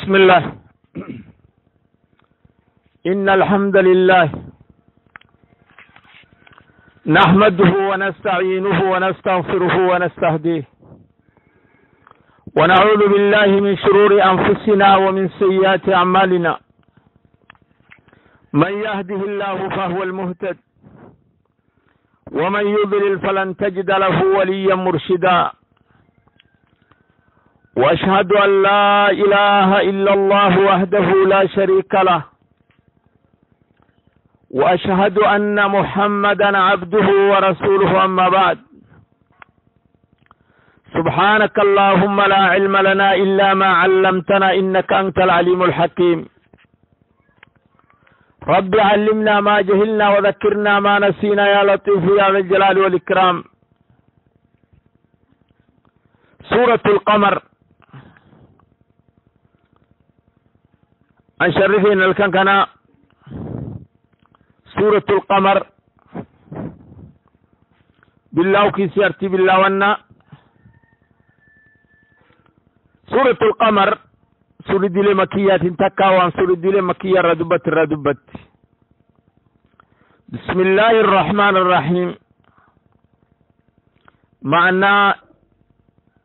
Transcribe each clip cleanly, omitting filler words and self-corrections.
بسم الله. إن الحمد لله نحمده ونستعينه ونستغفره ونستهديه ونعوذ بالله من شرور أنفسنا ومن سيئات أعمالنا. من يهده الله فهو المهتد ومن يضلل فلن تجد له وليا مرشدا. وأشهد أن لا إله إلا الله وحده لا شريك له وأشهد أن محمدا عبده ورسوله. أما بعد، سبحانك اللهم لا علم لنا إلا ما علمتنا إنك أنت العليم الحكيم. رب علمنا ما جهلنا وذكرنا ما نسينا يا لطيف يا ذا الجلال والإكرام. سورة القمر عن شرفين الكنكنا. سورة القمر بالله كي سيرتي بالله ونا. سورة القمر سورة دي مكية تنتكا وان سورة دي مكية ردبت. بسم الله الرحمن الرحيم. معنا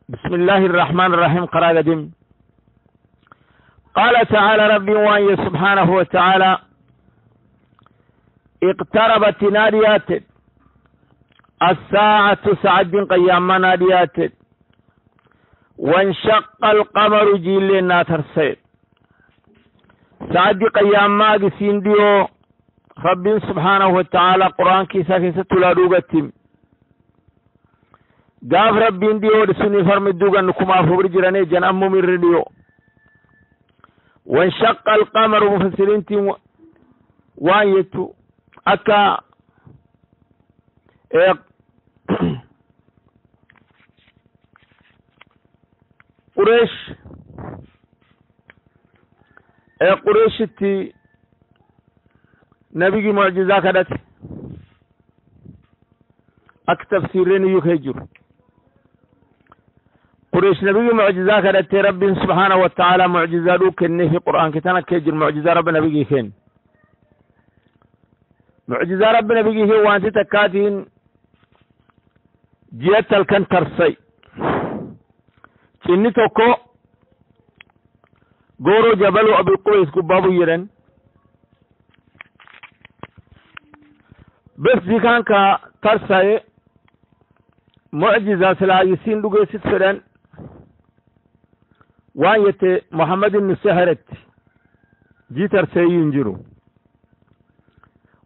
بسم الله الرحمن الرحيم. قرأ قديم. قال تعالى ربي واني سبحانه وتعالى: اقتربت ناديات الساعة سعد قيام ناديات وانشق القمر جيلنا ترسيد. سعد قيام ما قسين ديو ربي سبحانه وتعالى قرآن كيسا كيسا تلادوغتهم قاف ربي ديو رسوني فرمدوغا نكما فبرجراني جن أمو من رديو. وانشق القمر مفسرين تيم وايتو أكا قريش تي نبي معجزة كدت تفسيرين يخيجر. قريش نبي معجزة كدت رب سبحانه وتعالى معجزة لوك إنه في قرآن كتانا كيجر معجزة رب نبي خين. معجزة رب نبي هي وانت تكاتين جيت الكنترسي كني توكو غورو جبل أبي قويس كبابو يرن بس دي كان كترسي معجزة سلايسين لغي ستفرن وانيت محمد النسهرت جيتر سينجرو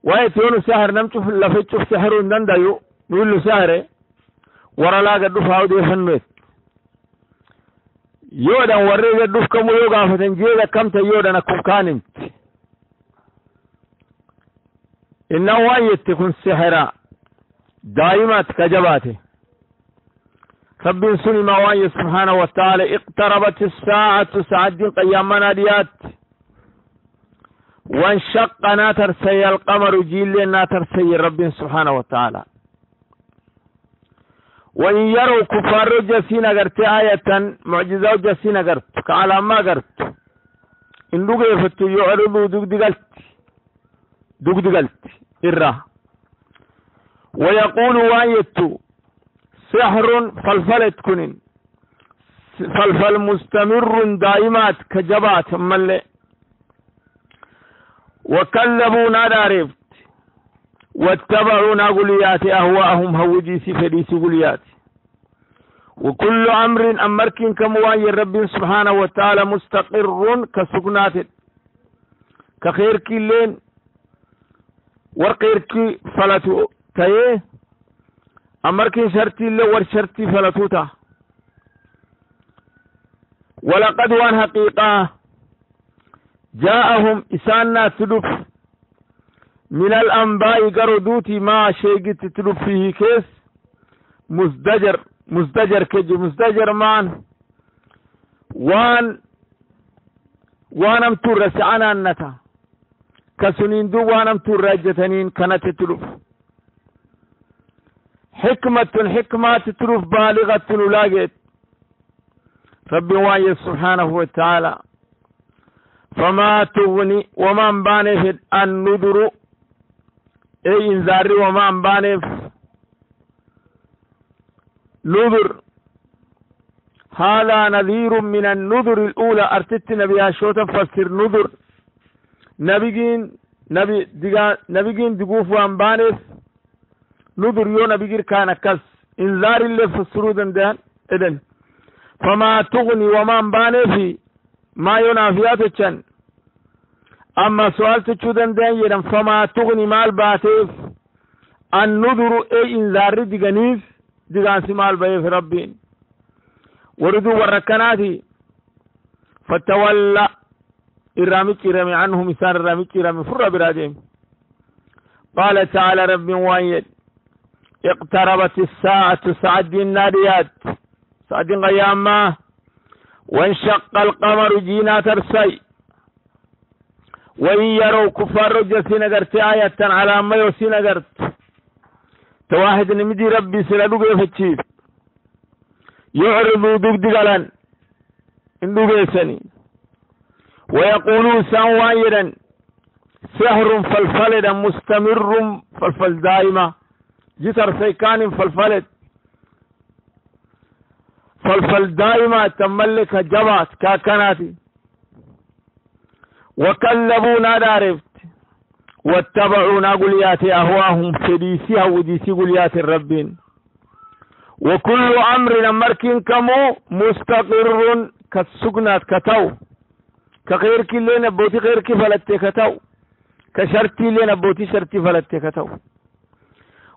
ويتيون سهر نمتف لفتشف سهر نندايو نقول سهر ورا لا قد دفعوا دي فنوت يودا وري قد دف كم يوغا فتنجيغا كم تيودا نكم كانمت إنه وايت تكون سهرا دائمات كجباته. رب سني ما وايت سبحانه وتعالى اقتربت الساعة سعد قيام ناديات وانشق ناترسي القمر جيل ناترسي رب سبحانه وتعالى. وإن يروا كفار جسين قرت آية معجزة جسين قرت كعلى ما قرت إن لقي فتو يعرضوا دقدقلت إراه ويقول وايتو سحر فلفلت كنين فلفل مستمر دائمات كجبات ملئ. وكذبوا نادارفت واتبعوا ناقليات أهواءهم هوجي سفريس قليات. وكل أمر أمركن كمواي رب سبحانه وتعالى مستقر كسكنات كخير كلين ورقير كي فلتو تيه أمركن شرطي اللي ورشرطي فلتوتا. ولقد وان حقيقة جاءهم إسانا تلف من الأنباء قردوتي ما شيقت تلف فيه كيس مزدجر كجي مزدجر مان وانم ترس عنا النتا كسنين دو وانم ترجتنين كانت تلف. حكمة تلف بالغة ولاقت ربي واي سبحانه وتعالى فما تغني وما بانف النذر أي إنذار وما بانف نذر. هذا نذير من النذر الأولى أرتدت نبيها شو تفسر نذر نبيين دقوف وان بانف نذر يو نبيين كان كس إنذار اللي فسروا دندان إذن فما تغني وما بانف ما ينافيات الشن. أما سؤال تشودن دين يدن فما تغني مال باتيف النذر أي إنذار دقانيف دقانسي مال بيف ربين وردوا وركناتي فتولى الرامج رمي عنه مثال الرامج رمي فر برادهم. قال تعالى رب وايد اقتربت الساعة سعد الناديات سعد قيامة وانشق القمر جينا ترسي وإن يروا كفار جسين قرت آية على ما يوسين قرت تواحد نمدي ربي سلدوك يفتشيف يعرضوا دقدقلا اندوك يسني ويقولوا سوايرا سهر فالفلد مستمر فالفل دائما جسر سيكان فالفلد فالفل دائما تملك جبات كاكناتي وكلبونا دارفت واتبعونا قليات أهواهم فديسيها وديسي قليات الربين وكل أمر مركين كمو مستقر كالسقنات كتو كغير كي نبوتي غير كي فلتي كتو كشرتي نبوتي شرتي فلتي كتو.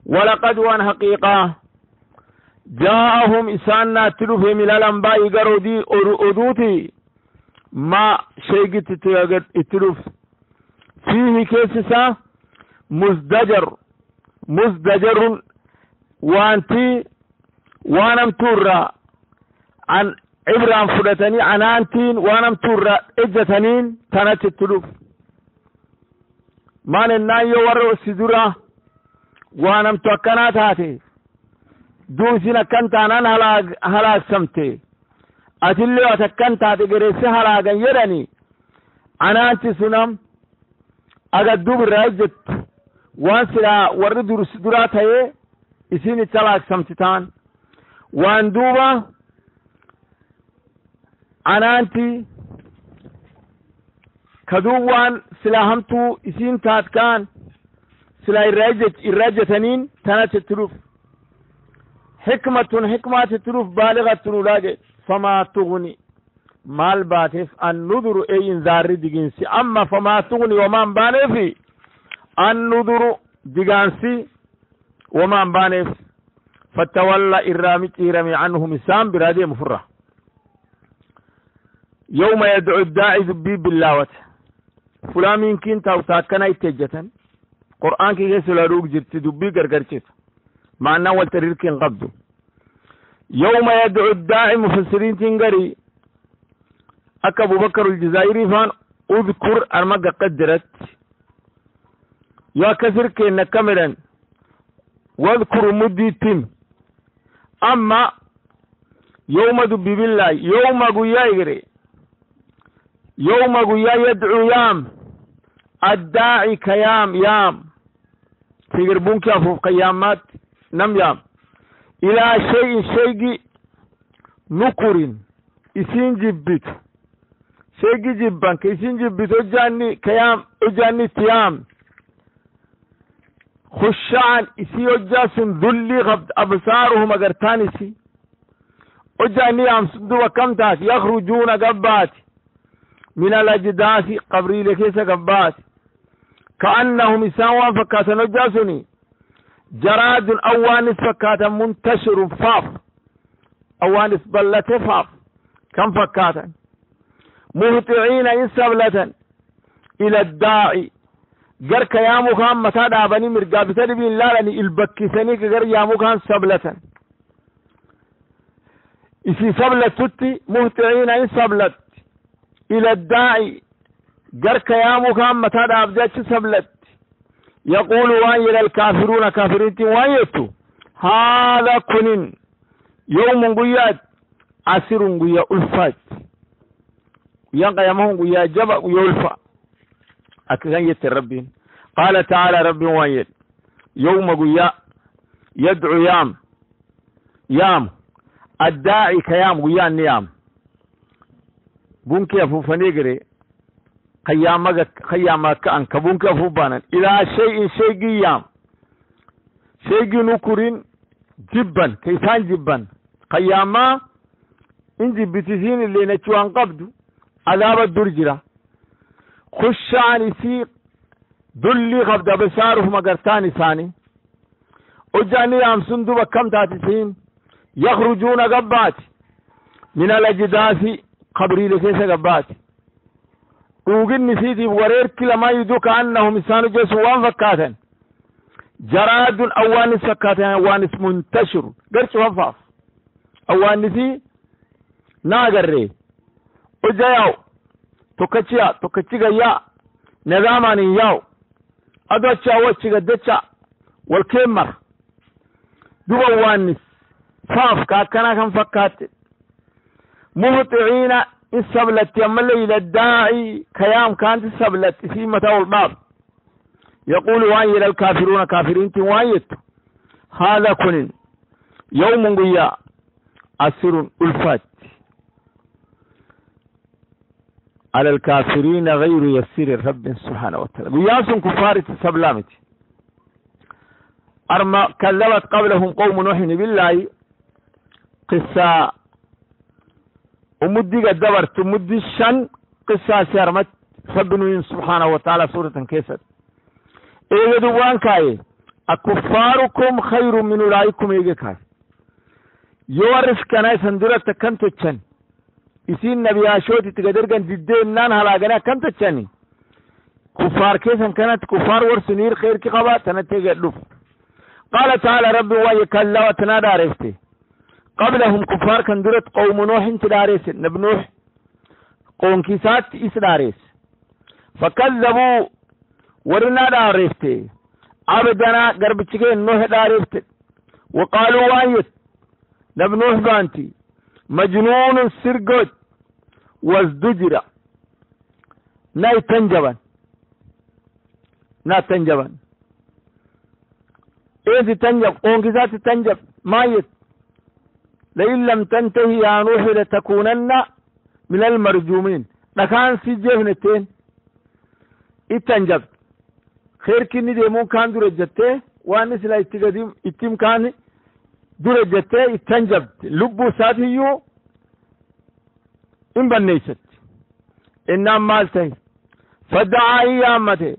ولقد وان حقيقة جاءهم إساننا تلوف من الأنباء قرودي أدوتي ما شيء تلوف فيه كيسسا مزدجر وانتي وانم تورا عن عبران فلتني عنانتين وانم تورا اجتنين تنات التلوف مان النايو ورو سدورا وانم توكنات هاتي دوسنا كنتانان هلاك سمتي أتلو أتكنتا تقريسي هلاقا يرني عنانتي سنم أقد دوب الرأيجت وانسلا ورد سدورات هي اسيني تلاك سمتتان وان دوبا عنانتي كدوبوان سلا همتو اسين تات كان سلا الرأيجتنين تنات التلوف حكمة التلوف بالغة نولاجت فما تغني مال باتف النذر أي انذار دقنسي. أما فما تغني وما بانف النذر دقنسي وما بانف فتولى الرامي عنه مسام برادي مفرة. يوم يدعو الداعي ذبي باللاوة فلان يمكن تاكنا يتجتا قرآن كي يسل روك جرت دبي قرقرشت مع أنه والترير كين قبضه. يوم يدعو الداعي مفسرين تنقري أكا أبو بكر الجزائري فان اذكر أرمق قدرت يا كثير كينا كاملا واذكر مدي تم. أما يوم دبي بالله يوم قويا يقري يوم قويا يدعو يام الداعي كيام يام في قربون كافوف قيامات نم يام إلى شيء نكر إسين جبت شيء جبان كإسين جبت أجاني كيام أجاني تيام خشعان إسي أجاس ذلي غبد أبصارهم أغرتان إسي أجاني أمسدوا وكمتات يخرجون قبات من الأجداث قبري لكيس قبات كأنهم إسان فكاتا نجاسني جراد أوانس فكاتا منتشر فاف أوانس بلت فاف كم فكاتا مهطعين إسابلة إلى الداعي قرك يا مكان متى دابني مرقابتني بالله لني البكسني قر يا مكان سبلة إسي سبلة تتي مهطعين إسابلة إلى الداعي قرك يا مكان متى دابجاتش سبلة يقول وان الكافرون كافرين وان هذا كنن يوم قياد عسر قيا ألفات ينقيمهم ويا جبأ ويولفا أكثر يتربين. قال تعالى ربي وين يوم قيا يدعو يام الداعي كيام قيا نيام بونك يفو فنيقري خيامك أنك بونك يفو بانا إلى شيء قيام شيء نكرين جبا كيسان جبا قياما انجي بتسين اللي نتوان قبضو عذاب الدرجرة خش عن سيق دلي قبض بساره مقرتان ثاني اجاني ام سندوبة كم تاتسين يخرجون قبات من الاجداث قبري لكيس قبات وقل نسيتي بورير كلا ما يدوك عنهم انسان جسوان فكاتا جراد اوانس فكاتا اوانس منتشر قرش وفاف اوانسي ناقري اجايو توكتشيغا يا نظاماني ياو ادوچا وچيغا دچا والكمر دوبا وانس فاف كاكنا كان فكات مهطعين السبلت يملي الى الداعي كيام كانت السبلت في متاع الباب يقول وايل الكافرون كافرين توايت هذا كن يوم قيا أسر ألفات على الكافرين غير يسير الرب سبحانه وتعالى قياس كفارة السبلامة أرما كذبت قبلهم قوم نوح بالله قصة ومدي قدبرت ومدي الشن قصة سيرمت رب سبحانه وتعالى سورة كيست إيه دوان كاي أكفاركم خير من أولئكم إيه كاي يورث كناي سندرة كنت تشن يسين نبي عاشوتي تقدر كان جدين نان هلا جنا كنت تشني كفار كيسن كانت كفار ورسنير خير كي قبات تنتجلف. قال تعالى ربي ويكلا وتنادى عرفتي قبلهم كفار كندرت قوم نوح تدارس نبي نوح قوم كيسات إسدارس فكذبوا ورنا دارفتي عبدنا قرب تشكين نوح دارفت وقالوا وايت نبي نوح بانتي مجنون سرقود وازدجر نا تنجبا ايه تنجب قونكزات تنجب مايت لئن لم تنتهي يا نوح لتكونن من المرجومين لكان سجفنتين اتنجب خير كني ديمون كان درجته وانس لا اتقدم اتم كان درجته اتنجب لبو ساتيو ان بنيست انما مالتي فدعا ايامته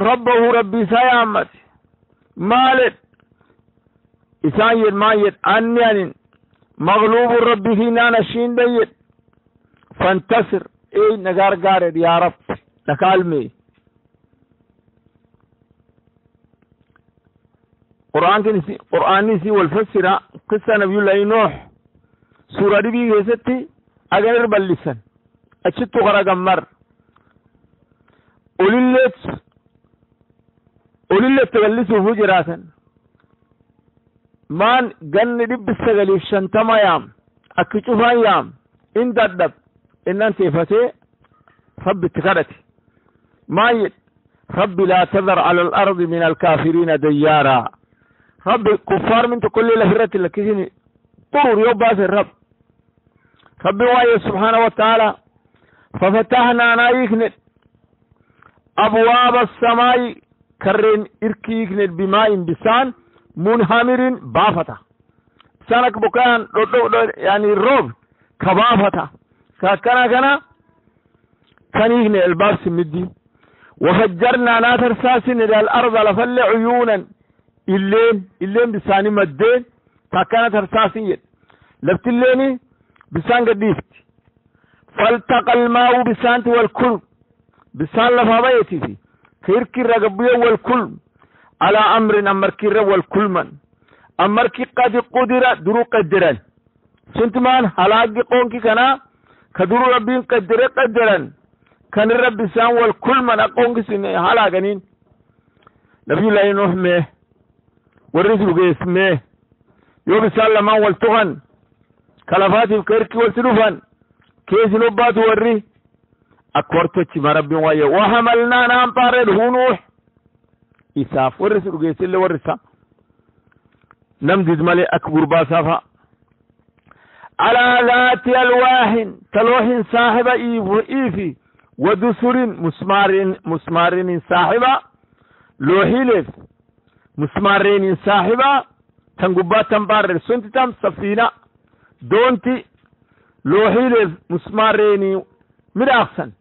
ربه ربي سيامته مالت إسايد مايد أنيان مغلوب ربي فينا نشين ديت فانتصر اي نقار قارد يا رب نكالمي قرآن نسي والفسرة قصة نبي الله نوح سورة دي بيجي ستي أغنر باللسان أشتو غرق مر أولي تغلسوا فجراسا مان قن دب السغلي شنتما يام أكتشفا يام إن دردب إن أنت فتي رب تكرتي مايت رب لا تذر على الأرض من الكافرين ديارا رب كفار من كل لهرة لكيني طور يوباس الرب وايه سبحانه وتعالى ففتحنا نايكنت أبواب السماء كرين إركيكنت بماء بسان منهمر بافتا سانك بكان يعني الروب كبافتا كان كنيكن الباب سمدي وفجرنا ناتر ساسن إلى الأرض لفل عيونا اللين بساني مدين فكانت رساسية لفت الليني بسان قديفت فالتقى الماء بسانت والكل بسان لفابيتي في كيركي رقبية والكل على أمر كير والكل من أمركي قد قدر درو قدرا سنتمان هلاقي قونكي كنا كدرو ربين قدرا كان الرب بسان والكل من أقونكي سنة هلاقنين نبي الله نوح ميه والرسل قيس ميه يوم سالما والتغن كلفاتي بكيركي والتلوفان كيس نبات وري أكورتش ما ربي ويا وحملنا نام بارد هنوح إساف ورس رجيس اللي ورسا نمدد ملي أكبر باسافا على ذات ألواح تلوح صاحب إيفي ودسر مسمارين صاحبة لوحيلف مسمارين صاحبة تنقبات تنبارر سنتتم سفينة دونتي لوحيلف مسمارين مراقسا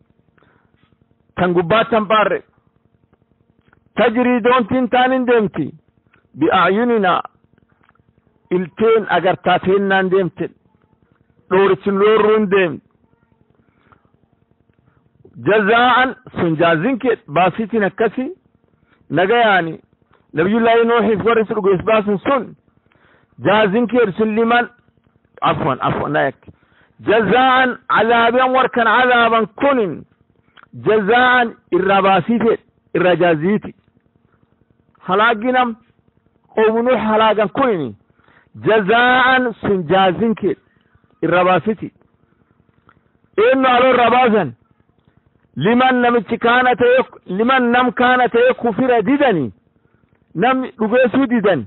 تنقبات تنبارر تجري دونتين تانين ديمتي بأعيننا التين اگر تاتين نان ديمتين لورتين لورون ديم جزاء سنجازين كت باسيتين كسي نغياني نبي الله نوح فورس رغيس باسن سن جازين كير سليمان عفوا نايك جزاء عذابا وركن عذابا كن جزاء الرباسيت الرجازيتي هلاقينم قوم نوح هلاقا كوني جزاء سنجازين كير الرباسيتي إنه على الرباسن لمن نم كانت كفر ديدني نم لغيسو ديدن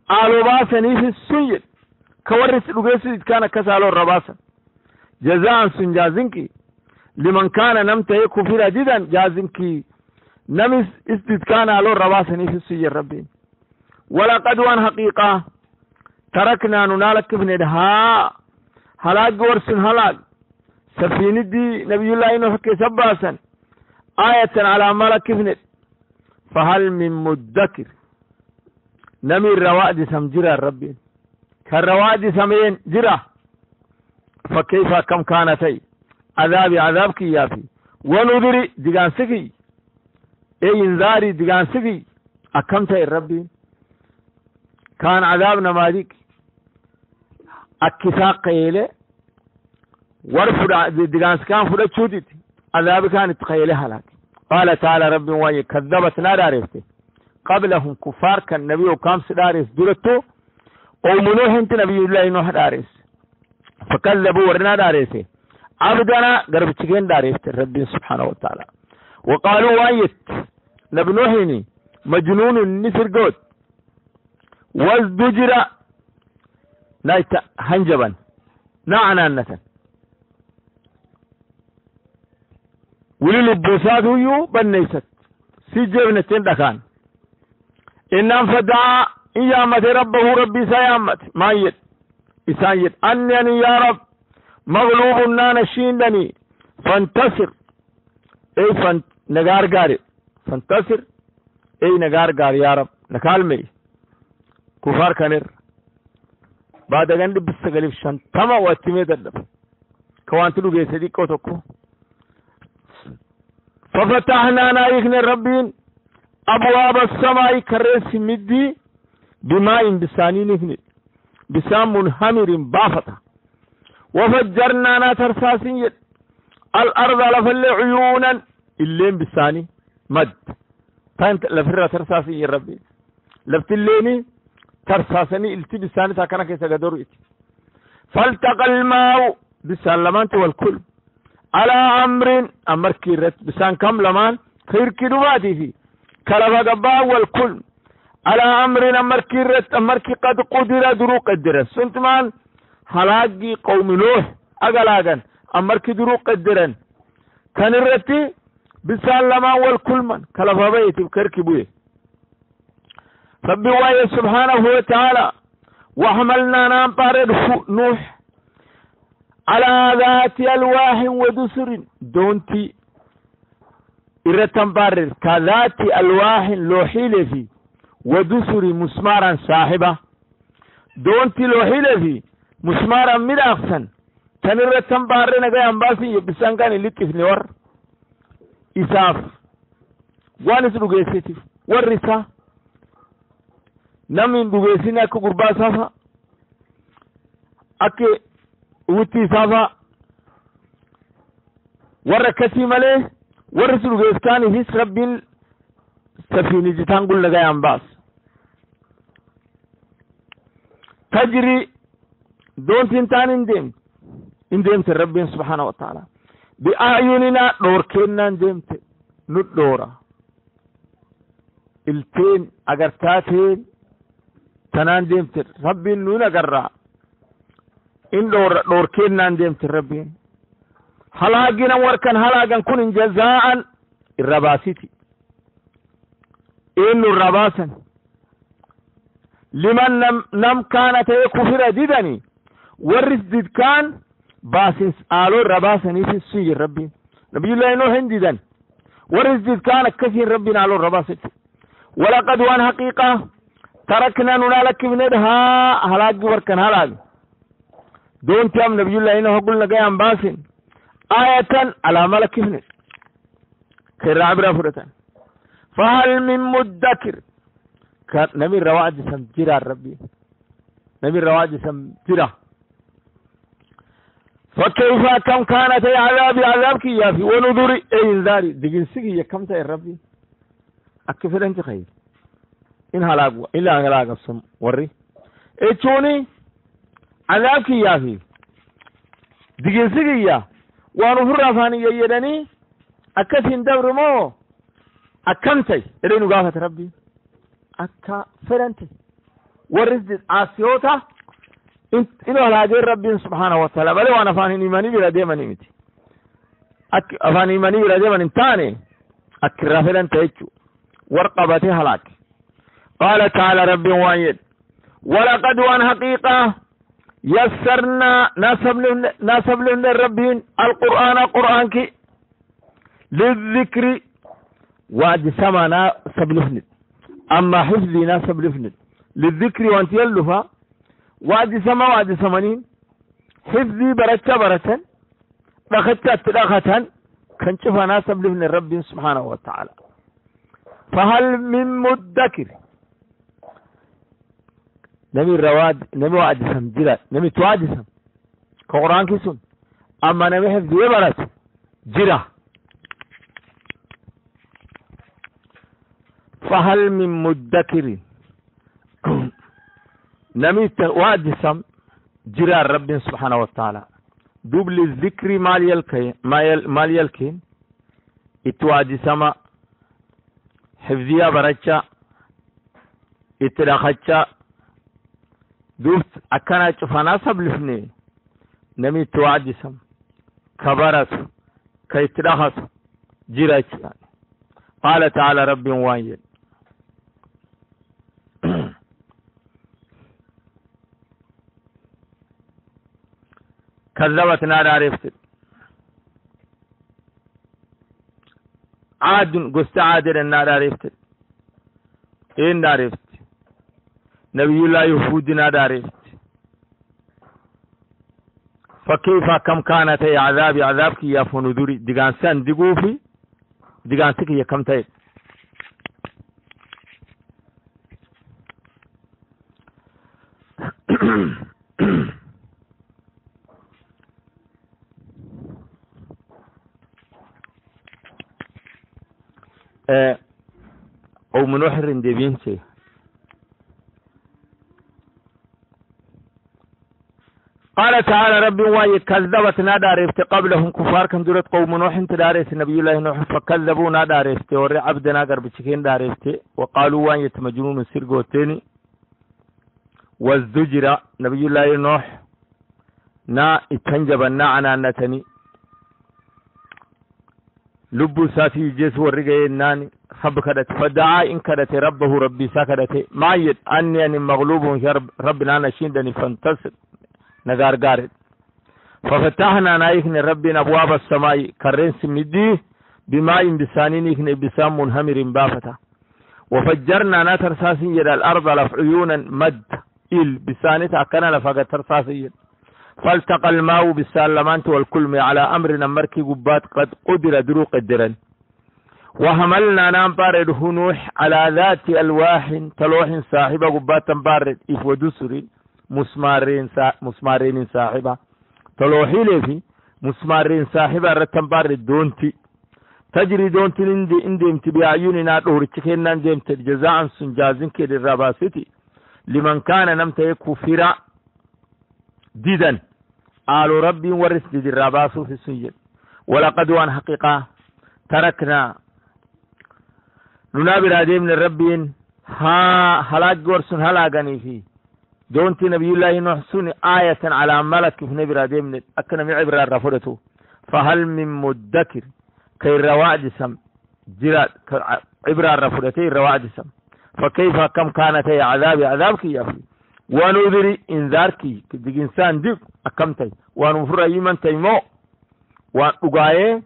على باسني في السنجد كورس لغيسو ديد كان كسالو الرباسن جزاء سنجازينكي لمن كان نمت كفر ديدن جازينكي نم اسدد كان على الرباسني في السنجد ربين ولقد وان حقيقة تركنا ننالك بندها هلاك ورسن هلاك سفينة دي نبي الله إنه حكي سباسا آية على ملك ابنت فهل من مدكر نمي الرواد سمجرى الرب كالرواد سمين جرى فكيف كم كانتي عذابك يافي ونذري ديغان سكي اي انذاري ديغان سكي أكمتي الرب كان عذابنا مالك أكساق قيلة ورفض ديغانس كان فدا تشودت عذاب كانت قيلها لك قال تعالى رب وي كذبت نادارفت قبلهم كفار كان نبي وكام سدارس دولتو او منوح انت نبي الله نوح دارس فكذبوا ورنا دارس عبدنا غرب تشين دارس رب سبحانه وتعالى وقالوا وايت لبنوحني مجنون نسر قوت وازدجر نايت هنجبا نعنانة وللبوسات يو بنيست سجبنا تندكان إنما فدعا إيامة ربه ربي سيامت ما يد إسايد أنني يا رب مغلوب نانشيندني فانتصر أي نغار غاري فانتصر أي نغار غاري يا رب نكالمي كفار كنر بعد غند بسغلف شان تما واتمي ددف كوانتلو جيسدي كوتوكو ففتحنا نايخن ربين أبواب السماء كرس مدي بماء بساني نخن بسام منهمر بافتا وفجرنا ناترساسين الأرض لفل عيونا اللين بساني مد كانت لفرة ترساسين ربي لفت الليني ترساسني التي بساني تاكنا كيسا قدر فالتقى الماء بالسلامات والكل على أمر كيرت بسان كم لمان خير كدواتي في كلفا قبا والكل على أمر كيرت كي قد قدر درو قدر سنتمان هلاقي قوم نوح أقلاقا كي درو قدرا كان الرتي بسان لمان والكل من كلفا بيتي بكركبوه ربي وايه سبحانه وتعالى وحملنا نام بارد نوح على ذات ألواح ودسر دونتي إرتم بارد كذات ألواح لوحيل في ودسر مسمارا صاحبة دونتي لوحيل في مسمارا مدافسا كان إرتم بارد نغاية أنباسي بسان كان اللي تفنور إساف وانس رغيسيتي والرسا نمين رغيسينا كقربا صافا أكي wuti safa warra kasi male warra suluge iskani his rabbil safini jitangul laga yambas tajri don tintanin dem إن ديمت ربي سبحانه وتعالى بأعيننا دور كنا ديمت ندورا التين أجرتاتين تنان ديمت ربي نونا قرّا إن دور كنا ديمت ربي هلاقنا وركن هلاقن كن جزاء الرباسيتي إنه الرباسا لمن نم كانت كفر ديدني ورث ديد كان باسس آلو الرباسا في السجن ربي نبي الله إنه هنديدن ورث ديد كان كثير ربنا آلو الرباسة ولقد وان حقيقة تركنا ننالك بندها هلاق وركن هلاق دون تيام نبي الله إنه قلنا قيام باسن آية على ملك ابن كير عبرة فرتان فهل من مدكر نبي الرواج سمجرى ربي نبي الرواج سمجرى فكيف كم كانت عذابك يا في ونذري اي انذاري دقين سيكي كم تاي ربي اكفر انت خير ان هلاقوا الا هلاقوا السم وري ايشوني عذابك يا في دقين سيكي يا ونفر فاني يدني أكثين دبر مو أكمتي إلينو قافة ربي أكا فرنتي ورزد آسيوتا إنو على غير ربي سبحانه وتعالى بل وانا فاني إيماني بلا ديما نمتي أفاني إيماني بلا ديما نمتاني أكرا فرنتي إيشو ورقبتي هلاك قال تعالى ربي وايد ولقد وان حقيقة يسرنا ناسب لنا الربين القرآن كي للذكر وعد سمانا سبلفند أما حفظنا سبلفند للذكر وانت يلفا وعد سما وعد سمانين حفظي بركة دختا كان شفنا سبلفن الرب سبحانه وتعالى فهل من مدكر نمي الرواد نمي وعد سم جرات نمي توعد سم كقرآن كيسون أما نمي حفظي برات جرا فهل من مدكر نمي وادسم جرى الرب سبحانه وتعالى دوبل الذكر مال يلكين اتوادسم حفظيا برچا اتلاخچا دوبت اكنا چفانا سبلفني نمي توادسم كبرت كيتلاخت جرى قال تعالى رب وايد كذبت نار عرفت عاد قست عادر النار عرفت إن عرفت نبي الله يهود نار عرفت فكيف كم كانت عذابك يا فندوري دقان سان دقوفي دقان سكي يا كم تايد أو منوحر ديبينسي قال تعالى ربي واي كذبت نادارفت قبلهم كفار كم دورت قوم نوح تدارس نبي الله نوح فكذبوا نادارفت ور عبدنا قرب تشكين دارفت وقالوا واي يتمجنون سرغوتيني والزجر نبي الله نوح نا اتنجبنا عنا نتني لبو ساتي جيس ورقه ناني خب كدت فدعا إن كدت ربه ربي سكدت مايد أني مغلوب ربنا نشيدني فانتصر نغار غارد ففتحنا نايكن ربنا أبواب السماء كرين سمدي بماء بسانين يكن بسام منهمر بافتا وفجرنا ناتر ساسي الأرض لفعيونا مد إل بسانت أكنا لفقد ترساسي فالتقى الماء بالسالمانت والكلم على أمرنا مركي قبات قد قدر درو قدرا وحملنا نام بارد نوح على ذات ألواح تلوح صاحبة قبات بارد إف ودسر مسمارين صاحبة تلوحي لفي مسمارين صاحبة رتن بارد دونتي تجري دونتي اندي امتبع عيوننا دور تكينا اندي جزاء سنجازين كده الرباسيتي لمن كان نمت يكفر ديدا آل ربي ورث دي الراباسو في السجن ولقد وان حقيقة تركنا ننابر هذه من الربين هلاك قرسون هلاقني فيه دونت نبي الله نحسن آية على ملك في نبي هذه من أكنا من عبر الرفضته فهل من مدكر كي الرواد سم جراد عبر الرفضتي الرواد سم فكيف كم كانت هي عذابك يا أخي ونذري إنذارك دي إنسان ديك أكمتي ونفر أيمن تيمو وأقايه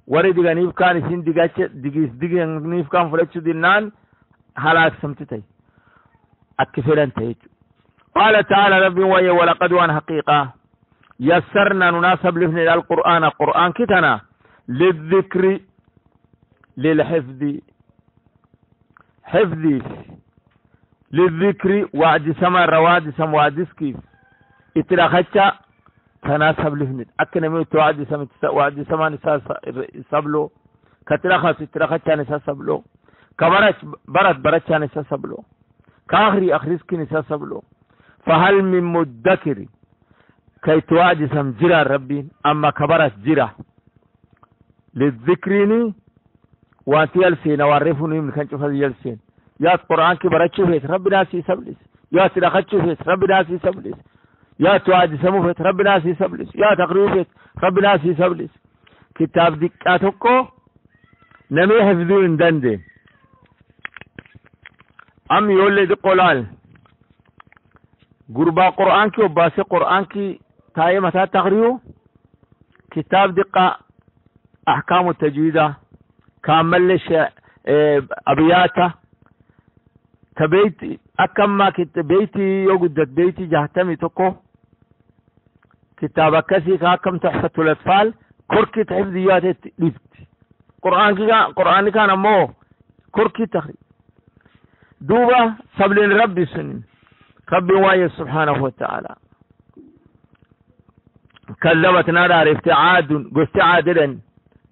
ورد غنيف كان سين ديغ غنيف كان فلتشو دينان هلاك سمتتي أكفلن تيج قال تعالى ربي ويا ولقد وان حقيقة يسرنا نناسب لفن القرآن كتنا للذكر للحفظ حفظي للذكر وعد سما رواد سما وعدس كيف اتلاخشا تناسب لفن أكنا ميت وعد سما نساس سبلو كتلاخس اتلاخشا نساس سبلو برت نساس سبلو كاخري أخرسك نساس سبلو فهل من مدكر كي توعد سم جرى ربي أما كبرت جرى للذكريني وانت يلسين وعرفوني من كان شوف يلسين يا القرآن كبرت شوفت ربي ناسي سبلس يا تلاخت شوفت ربي ناسي سبلس يا توعد سموفت ربي ناسي سبلس يا تقريفت ربي ناسي سبلس كتاب دكاتوكو نمي حفظون دندين أم يولد قلال قربا قرآن كي وباسي قرآن كي تاية متى تقريو كتاب دقة أحكام التجويدة كامل لش أبياته تبيتي أكما بيتي يوجد بيتي جهتمي تكو كتاب كسي كاكم تحفة الأطفال كركي حفظيات لفت قرآن كان مو كركي تخري دوبا سبلين ربي سنين ربي واي سبحانه وتعالى كذبت نار عرفت عاد قلت عادلا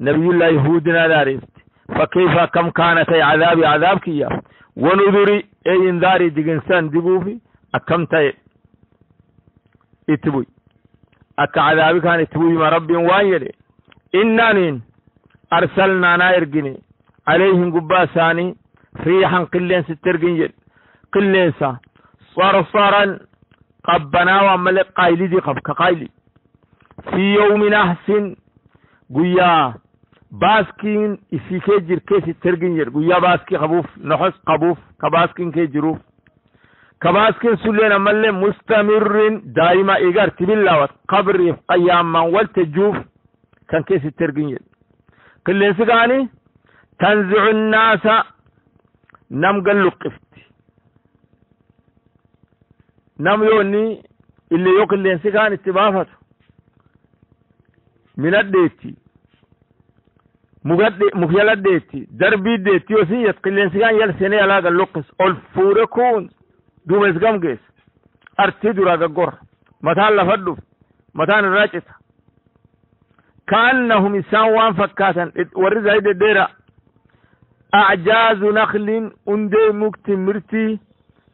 نبي الله يهود نار عرفت فكيف كم كانت عذابك إياه ونذري أي انذاري دي إنسان دبوفي أكمت اتبوي أك عذابي كان اتبوي ما ربي واي إنانين أرسلنا نايرقني عليهم قباساني ريحا قلين سترقين قلين صرصرا قبنا وملك قايلي دي قب كقايلي في يوم نحس قويا باسكين إسي كيجر كيسي ترقين قويا باسكي قبوف نحس قبوف كباسكين كيجروف كباسكين سلين ملي مستمر دائما إيقار تبلاوات قبر قياما والتجوف كان كيسي ترقين قلين سقاني تنزع الناس نم قال لقفت نم يوني اللي يوك اللي انسكان اتبافت من الديتي مغيال الديتي دربي ديتي وسيت اللي انسكان يلسيني على اللقص الفوركون دوم اسقام قيس ارتدو راق القر متان لفدف متان الراجت كأنهم إسان فكاتا ورز هيدا الديرة أعجاز نخل أندي مكتمرتي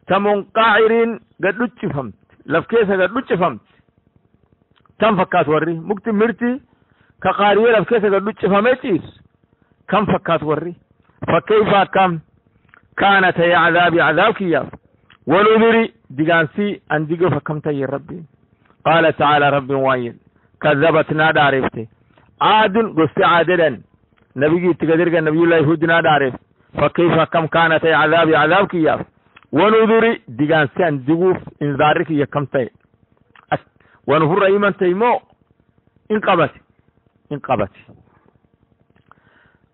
تمنقعر قد لتش فهمت لفكيسة قد لتش فهمت كم فكات وري مكتمرتي كقارية لفكيسة قد لتش فهمتيس كم فكات وري فكيف كم كانت هي عذابك يا ونذري دقانسي أن دقو فكمت يا ربي قال تعالى ربي وايد كذبتنا دارفتي عاد قست عادلا نبي تقدر النبي الله يهودنا دارف فكيف كم كانت عذابك يا ونذري ديغان سان دغوف انذارك يا كمتي ونفر ايمن تيمو انقبت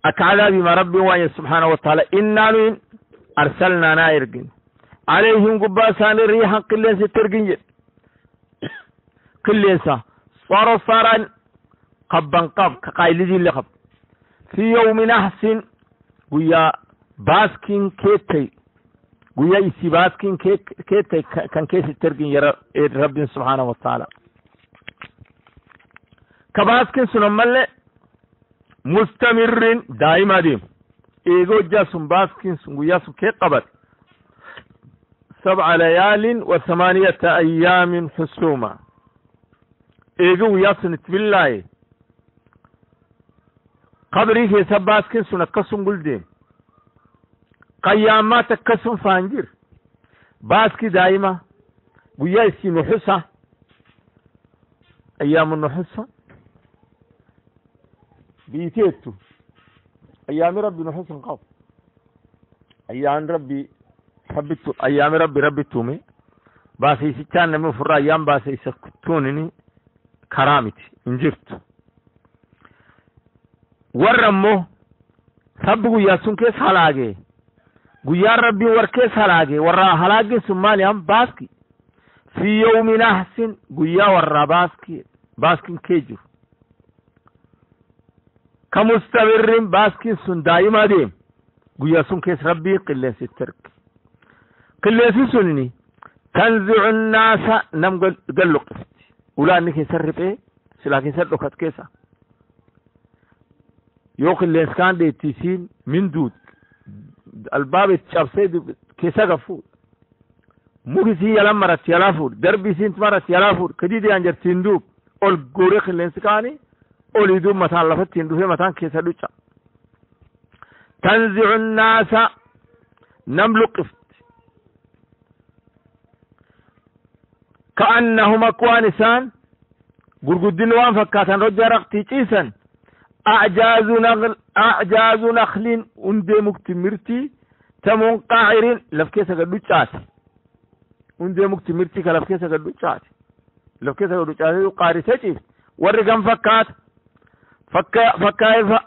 اكعذابي ما ربي وان سبحانه وتعالى إنا ارسلنا نائرقين عليهم قباسان الريح قلين سترقين قلين صرصرا قبا قب كقايلدين لقب في يوم نحس ويا باسكين كيتي ويا يسي باسكين كيتي كان كيس الترقين يا رب سبحانه وتعالى كباسكين سنمال مستمر دائما ديم ايغو جاسم باسكين ويا سكي قبت 7 ليال و8 أيام حسوما eeguu yaabsanit billaahi qabrii keessa baaskin sun akkasum guldeem qayyaamaat akkasum faan jir baaski daa'ima guyyaa isii nuxusa ayyaamu nuxusa biiteettu ayyaami rabbi nuxusan qab ayyaami rabbi tuume baasayisichaan namni ofirraa ayyaan baasayisa tuunini karaa miti hin jirtu warra immoo rabbi guyyaa sun keessa halaagee guyyaan rabbiin war keessa halaagee warra halaagin sun maali han baaski fi yawmin ahsin guyyaa warra baaskin kee jiru ka mustamirrin baaskiin sun daa'ima deem guyyaa sun keessa rabbii qilleensitti erge qilleensi sunni tanzi'u nnaasa nam galluqifti ulaanni keessa riphee silaa keessa dhokat keessa yoo qilleensi kaan deettisiin minduud albaaba itti cabsee keessa gafuudha mukisii yalan maratti yalaa fuudha darbii isiin maratti yalaa fuudha kadidiyaan jartiin duub ol gooree qilleensi kaanii olii duub mataan lafatti hin dhufee mataan keessa dhuca tanzi'u nnaasa nam luqifti كأنهم أكوان إسان قرقدين وان فكاتن رجع رقتي تيسن أعجاز نخل اندي مكتمرتي تمون قاعرين لفكيسة قدوشات اندي مكتمرتي كلفكيسة قدوشات لفكيسة قدوشات قاري تجيب ورقم فكات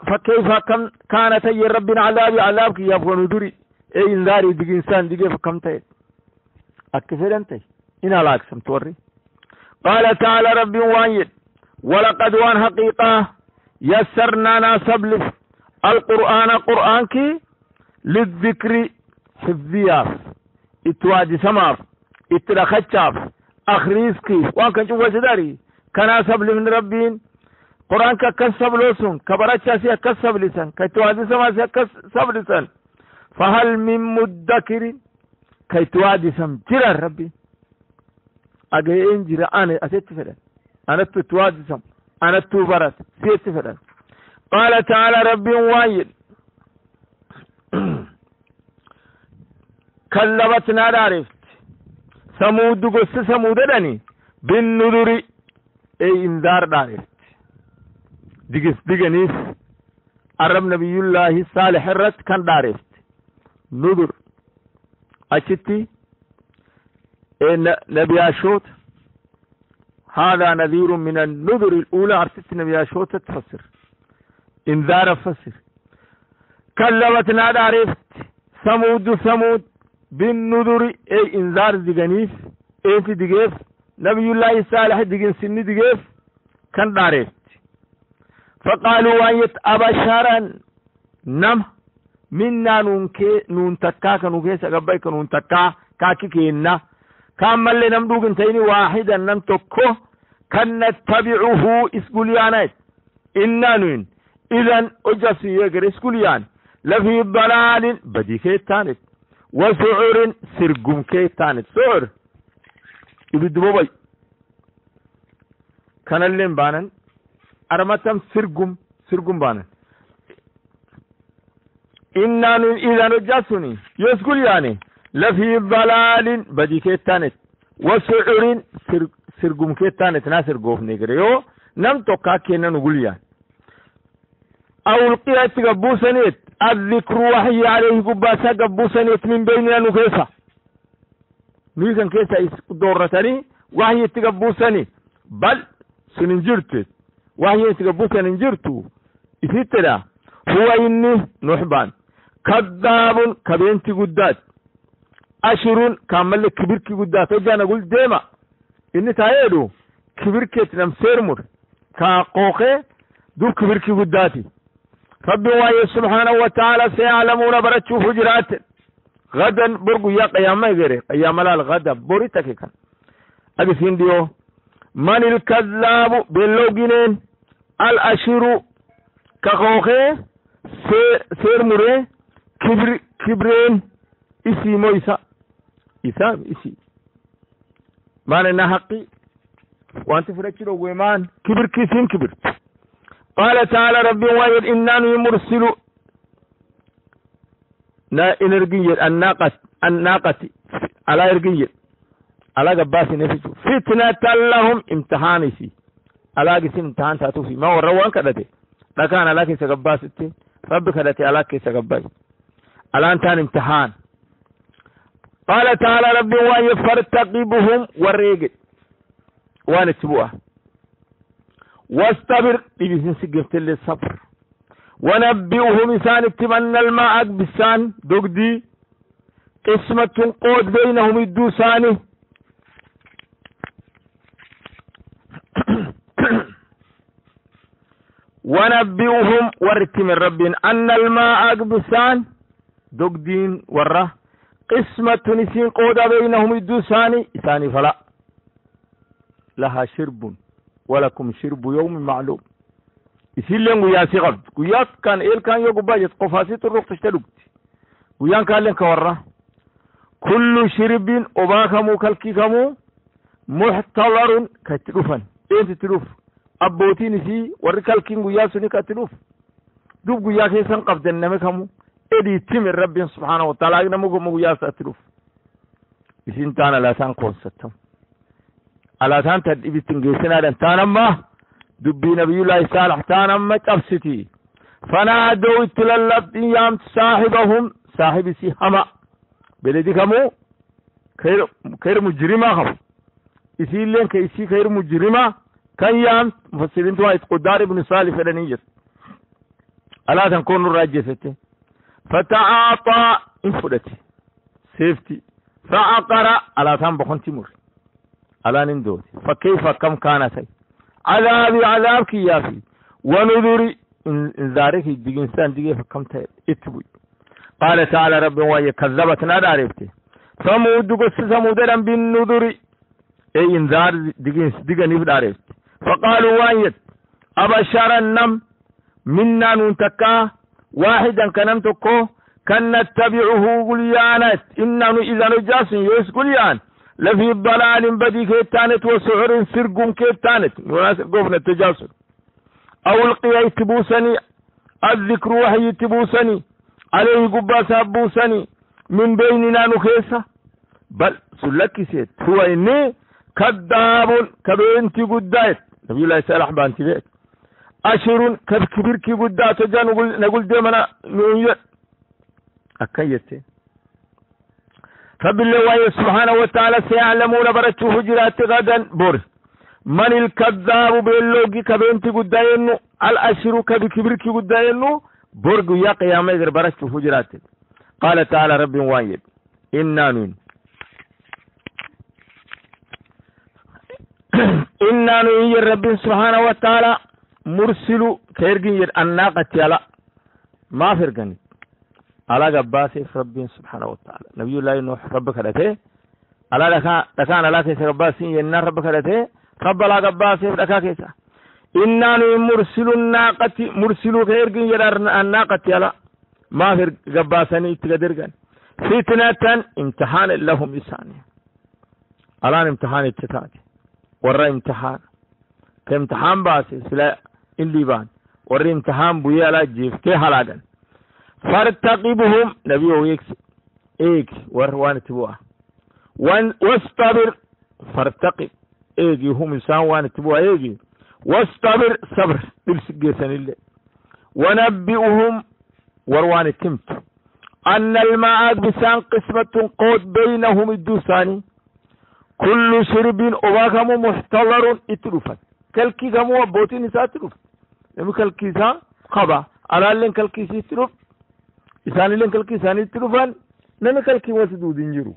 فكيف كانت يا ربنا عذابك يا فونو دري اي انذاري دي انسان دي فكمتين اكفر انتي إنا لاكسم توري قال تعالى ربي وايد ولقد وان حقيقة يسرنا ناسبلف القرآنك للذكر حفظياف اتواجي سماف اترخشاف اخريسكي وان كان شوفا سداري كان سبلف من ربين قرآنك كسب لوسن كبرتشاسي كسب لسن كتواجي سماسي كسب لسن فهل من مدكر كتواجي سم جرى ربي أجين جرا أنا أسيت فلان أنا تتواجسم أنا توبرت سيت فلان قال تعالى ربي وايد كلبتنا عرفت ثمود قصة ثمود دني بالنذر أي إنذار عرفت دقنيس عرب نبي الله صالح الرد كان عرفت نذر أشتي نبي أشوت هذا نذير من النذر الأولى أرسلت نبي أشوت تفسر انذار فسر كلمتنا عرفت ثمود بالنذر أي انذار دقنيس أي دقيف نبي الله صالح دقن سن دقيف كان عرفت فقالوا وأيت أبشرا نم منا نون تكاك نوكيس أقبائك نون تكا كاكي كينا كان ملي نمدوك انتيني واحدا نمتكو كان نتبعه اسكوليانات إنانوين إذن أجسي يقر اسكوليان لفي ضلال بدي كيتانت وسعر سرقم كيتانت سعر يبدو بوبي كان اللين بانا أرمتم سرقم بانا إنانوين إذن أجسوني يسكولياني لفي ضلال بدي كيتانت وسعر سرقم كيتانت ناسر قوف نيقريو نم توقع كينا نقوليان أو القيات قبوسانيت الذكر وحي عليه قباسا قبوسانيت من بيننا نكيسا نيسان كيسا دورتني وحي تقبوساني بل سننجرت وحي تقبوساني نجرتو إفتنا هو إني نحبان كذاب كبينتي قدات أشرون كامل كبيركي قدات وجانا قول ديما إني تايدو كبيركي تنمسيرمر كاقوخي دو كبيركي قداتي ربي وايه سبحانه وتعالى سيعلمون برتشو فجرات غدا برقو يا قيام ما يغيري قيام لا الغدا بوريتك كان أبي سينديو من الكذاب باللوجينين الأشير كاقوخي سيرمري كبرين إسي مويسا إسام إسي معنى نحقي وانت فرقتنا ويمان كبر كيسين كبر. قال تعالى ربي وايد إننا مرسل إن إرقية الناقة على إرقية على قباس نفسه فتنة لهم امتحاني في على قسم امتحان تاتو في ما وروان كدتي لكان على كيس قباس ربك كدتي على كيس قباس على أنتان امتحان. قال تعالى ربي وايد فارتقبهم والريق وانا تبوها واستبر بيسن سجفت لي الصبر ونبئهم إسان اتمنى الماء بسان دقدي قسمة قود بينهم الدوساني ونبئهم ورتم الرب أن الماء بسان دقدين ورة قسمة نسين قود بينهم الدوساني إساني فلا لها شرب ولكم شرب يوم معلوم. يسيلن ويا سيغب ويا كان كان يقبا يتقفاسيت الروح تشتلقت ويا كان لن كورة كل شرب أباكمو كالكيكمو محتضر كتلوفا انت تلوف أبوتين سي وركالكين ويا سني كتلوف دوب ويا كيسان قبض النمكمو ادي تمر رب سبحانه وتعالى نمو ويا ستلوف يسين تانا لا سان قوستم على تان تدبي تنجسنا دان تانما دبي نبي الله صالح تانما تفستي فنادوا تللب يام صاحبهم صاحب سيهما بلدي كمو خير مجرمه هم يسيلن كيسي خير مجرمه كان يام مفسرين تو قدار ابن صالح فدنيت الا تكون الراجسته فتعاطى انفدتي سيفتي فاقر على تان بخون تيمور على نندوت فكيف كم كان سي عذابك يا في ونذري انذارك ديجنسان ديجي فكم اتبوي. قال تعالى رب وهي كذبتنا داربتي ثمود قص ثمود بالنذر اي انذار ديجنس ديجني داربتي فقالوا وايد ابشرا نم منا ننتكا واحدا كنمتكو كان نتبعه قليانات انه اذا نجاس يوس قليان لفي ضلال بدي كيتانت وسعر سرقون كيتانت قفنا التجاسر او القيا يتبوسني الذكر وحي يتبوسني عليه قباس أبوسني من بيننا نخيسة بل سلك سيد هو إني كذاب كبينتي قدات نبي الله يسأل بانتي بيت أشر كبيركي قدات جا نقول ديمنا نويت أكيتي فبالله سبحانه وتعالى سيعلمون برتو هجرات غدا بور من الكذاب باللوغي كبينتي قداينو الأشر كبيركي قداينو برغو يا قيامة غير برشت فجرات. قال تعالى رب وايد إنا نون يا رب سبحانه وتعالى مرسل كيرجين الناقة يلا ما فرقني على قباسي رب سبحانه وتعالى نبي الله نوح ربك لته على لكان على كيس قباسي ينار ربك لته رب على قباسي لك كيسا إننا مرسل الناقة مرسل غير جير الناقة يلا ما في قباسني تقدرجن فتنة امتحان لهم إساني الآن امتحان التتاتي ورا امتحان كامتحان باسي سلا اللي بان ورا امتحان بويا لا جيف كي هلاجن فارتقبهم نبي ويكس إيك وروان تبوا واستبر فارتقب إيك هم إنسان وان تبوا إيك واستبر صبر بالسجيسان الله ونبئهم وروان التمت أن الماء بسان قسمة قود بينهم الدوساني كل شرب أواكم محتضر اتلوفا كالكي كمو بوتي نساء تلوف لما كالكي سا خبا على لين كالكي سي تلوف إساني لين كالكي ساني تلوفان نما كالكي واسدو دينجرو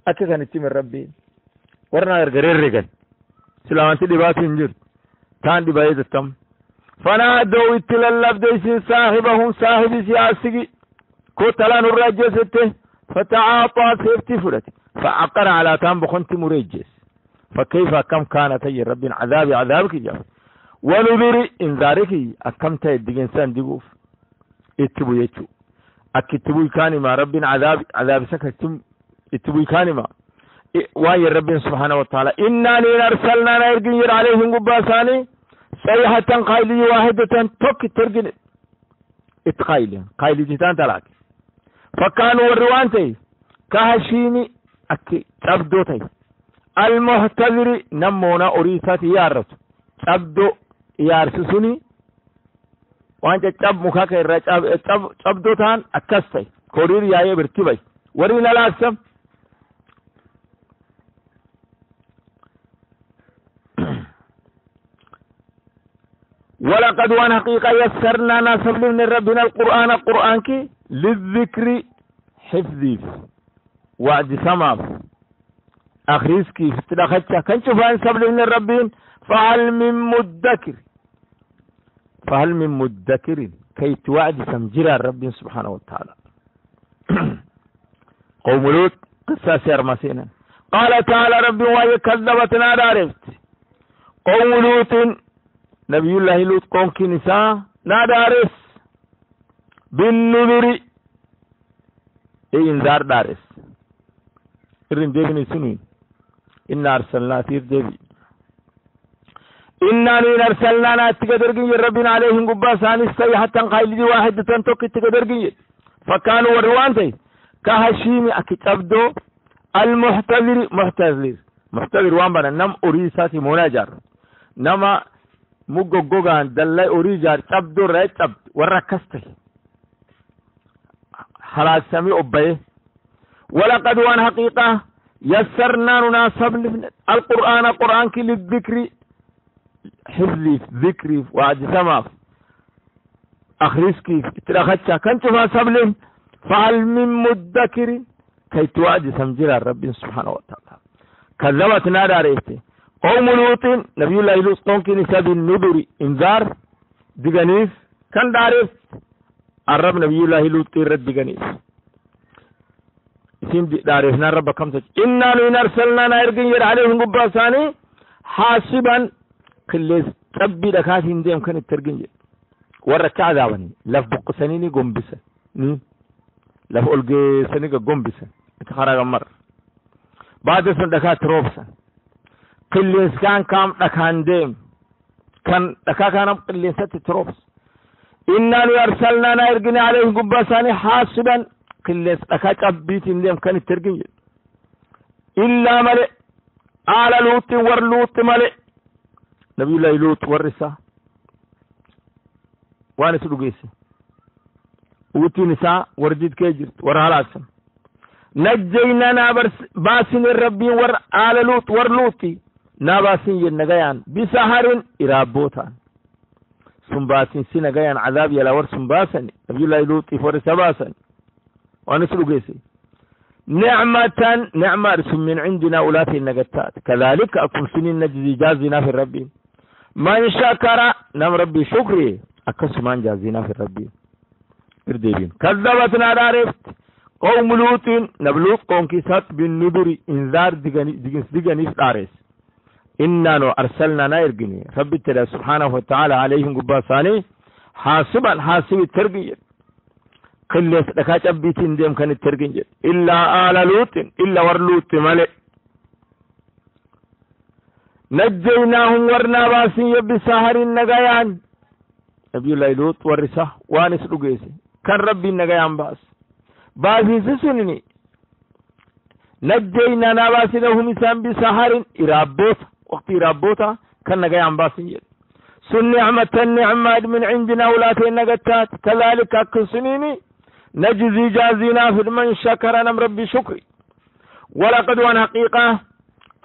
أكا كان اتمر ربين ورنا غرير رغن سلامتي دبات انجر تان دي بايد التم فنادوا اتلالب ديسين صاحبهم صاحب سياسي كوتلان الرجسته فتعاطى سيفتي فرتي فعقر على تام بخنت مريجس فكيف كم كانت يا رب عذابك جاء ونذري انذارك اكمت الدجنسان ديغوف اتبو يتو اكتبو كان ما رب عذاب سكتم اتبو كان ما واي ربي سبحانه وتعالى إنا أرسلنا نرجع عليهم قباساني صيحة قايلي واحدة توك ترجل قايلي جتان تلاك فكانوا والروانتي كهشيني أكي تبدوتي المحتذر نمونا أريثات يارت تبدو يارسسوني وانت تب مخاك الرجاب تبدوتان أكستي كورير ياي برتبي ورينا لاسم ولقد وان حقيقة يسرنا ناسب من ربنا القرآن كي للذكر حفظي وعد سماف أخريس كي فتدخلتها كان شوفان سبل من الربين فهل من مدكر كي توعد سمجرى الرب سبحانه وتعالى قوم لوط قصة سير مسينا قال تعالى ربي وهي كذبتنا دارفت قوم لوط نبي الله لوط قوم كنساء نادارس بالنذر انذار دارس إرن ديبني سنين إنا أرسلنا تير ديبي إنا أرسلنا ناتقدرقين ربنا عليهم قباسان السيحة قايل دي واحدة توك تقدرقين فكانوا وروانتي كهشيمي أكتبدو محتذر وانبنا نم أريساتي مناجر نما مقوقوغان دلائي أريجار تبدو رأي تبد وركستي حلال سمي أبيه ولقد وان حقيقة يسرنا نناسب القرآن كي للذكر حفظي ذكري وعد سماف أخريسكي اتلاختشا كنت فاسبلين فهل من مدكر كي توعد سمجر الرب سبحانه وتعالى كذبت نادى ريستي قوم لوط نبي الله لوط قوم كي نساب النذر انذار دغنيس كان دارس الرب نبي الله لوط رد دغنيس اسم دارسنا رب كم تج إنا أرسلنا نرجع عليهم قباساني حاسبا كلس تبي دكاتين ديم كان الترجمة وركع ذاوني لف بقسنيني قنبسة لف ألقي سنيقة قنبسة اتخرج مر بعد سن دكات روبسة كلس كان كام دكان ديم كان دكا كان كلسة تروبس إنا أرسلنا نرجع عليهم قباساني حاسبا كلس دكات أبيتين ديم كان الترجمة إلا ملئ على لوط ورلوط ملئ نبي الله لوط ورثة وانا سلوكيسي وتي نساء ورجيت كيجرت ورهلاسم نجينا باسين الربي ور آل لوط ورلوطي ناباسين ينغيان بسهر إرابوتان سنباسين سنغيان عذاب يلا ور سنباسن نبي الله لوط ورثة باسن وانا سلوكيسي نعمة رسم من عندنا أولاتي النغتات كذلك أكون سنين نجزي جازنا في الربي من شكر نم ربي شكري أكسمان جازينا في ربي إرديبين كذبتنا دارفت قوم لوط نبلوط قوم كيسات بالنذر انذار ديغنيس دارس إنا أرسلنا نيرجني ربي تلا سبحانه وتعالى عليهم قباساني حاسب الترقية كل دكات أبيتين ديم كان الترقية إلا آل لوط إلا ورلوط ملئ نجيناهم ورنا باسين بسهر النغيان نبي الله لوط ورثة وانس لقيسي كان ربي النغيان باسي سسنني نجينا نباسنهم إسان بسهر إرابوت وقت إرابوتا كان نغيان باسين سن نعمة من عندنا ولاتين نغتات كذلك أكسنيني نجزي جازينا في من شكر نم ربي شكري ولقد وان حقيقة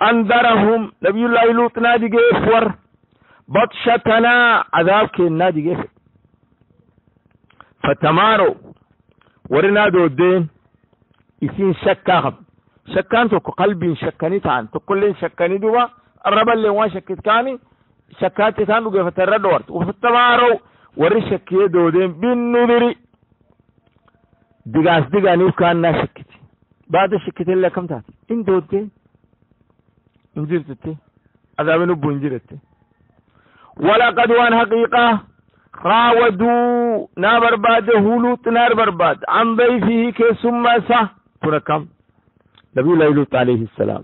أنذرهم نبي الله لوط نادي جيفور بطشتنا عذاب كين نادي جيف فتمارو ورنادو الدين يسين شكان توكو قلبي شكاني تان تقولين شكاني دوا الرب اللي وان شكت كاني شكات تان وقف تردورت وفتمارو وري شكيه دودين بالنذري ديغاني كان ناشكتي بعد شكتي اللي كم تاتي إن دودين انجرتي عذاب نبو انجرتي ولقد وان حقيقة راودوا نار برباد هلوت نار برباد عن ضيفه كي ثم سه تركم نبي الله لوط عليه السلام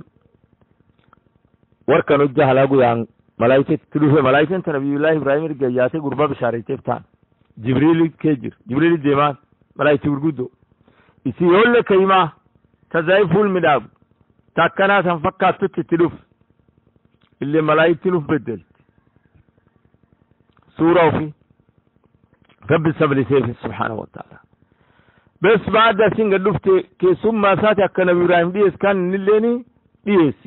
وركن الجهل يعني ملائكة تلوه ملائكة نبي الله إبراهيم رجعته قربا بشارته بتاع جبريل كجر جبريل الديمان ملائكة ورقدو يسي يقول لك إيما تزايف المداب تاكنا تنفكات تلوف اللي ملائكة تلوف بدل سورة في رب السبل سيف سبحانه وتعالى بس بعد سين قدفت كي ثم ساتي أكنا إبراهيم ديس كان نليني ديس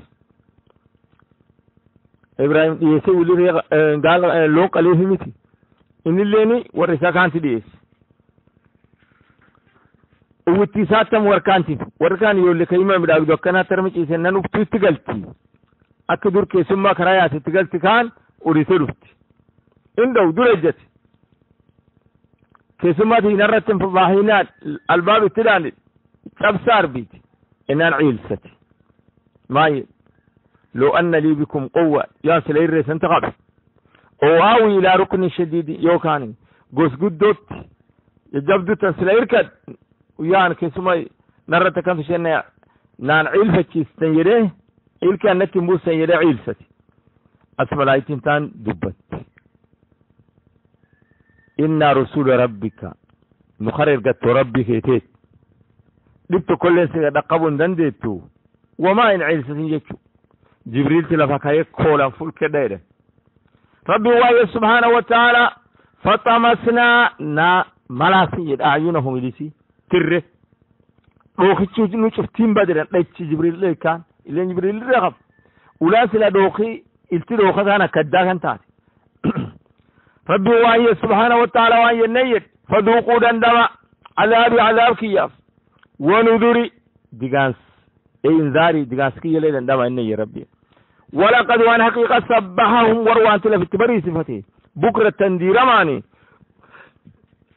إبراهيم ديس ولي قال لوك عليه متي إن الليني ورثا كانت ديس واتساتم وركانتي وركان يقول لك إمام داود وكنا ترمي إنسان نفتي تقلتي أكدر كي ثم كرايات تقلتي كان ورثلفتي عنده درجة كيسمات نرتم في الظاهرات الباب التلاني تبصار بيت إن عيلستي ماي لو أن لي بكم قوة يا سلير سنتغب أو آوي إلى ركن شديد يوكاني قوس قدوت يجبدو تسلير كد ويان كيسماي نرتكم في شيء نان عيلفتي استنيره إل كان نتي موسى يدا عيلستي أسمع لايتين تان دبت إن رسول ربك نخرر قد ربك يتيت لبت كل سيدة قبل دندتو وما إن عيل سنجتو جبريل تلفك يكولا فلك دايرة ربي واي سبحانه وتعالى فطمسنا نا ملاسي أعينهم إليسي تره روخي نشوف تيم بدر ليتش جبريل لي كان إلين جبريل رغب ولا سلا دوخي التدوخة أنا كداك انتات ربي وهي سبحانه وتعالى وهي النيت فذوقوا دندما عذاب كياف ونذري ديغانس انذاري ديغانس كي يلي دندما النية ربي ولقد وان حقيقة سبحهم وروان تلف التبري صفته بكرة تندير ماني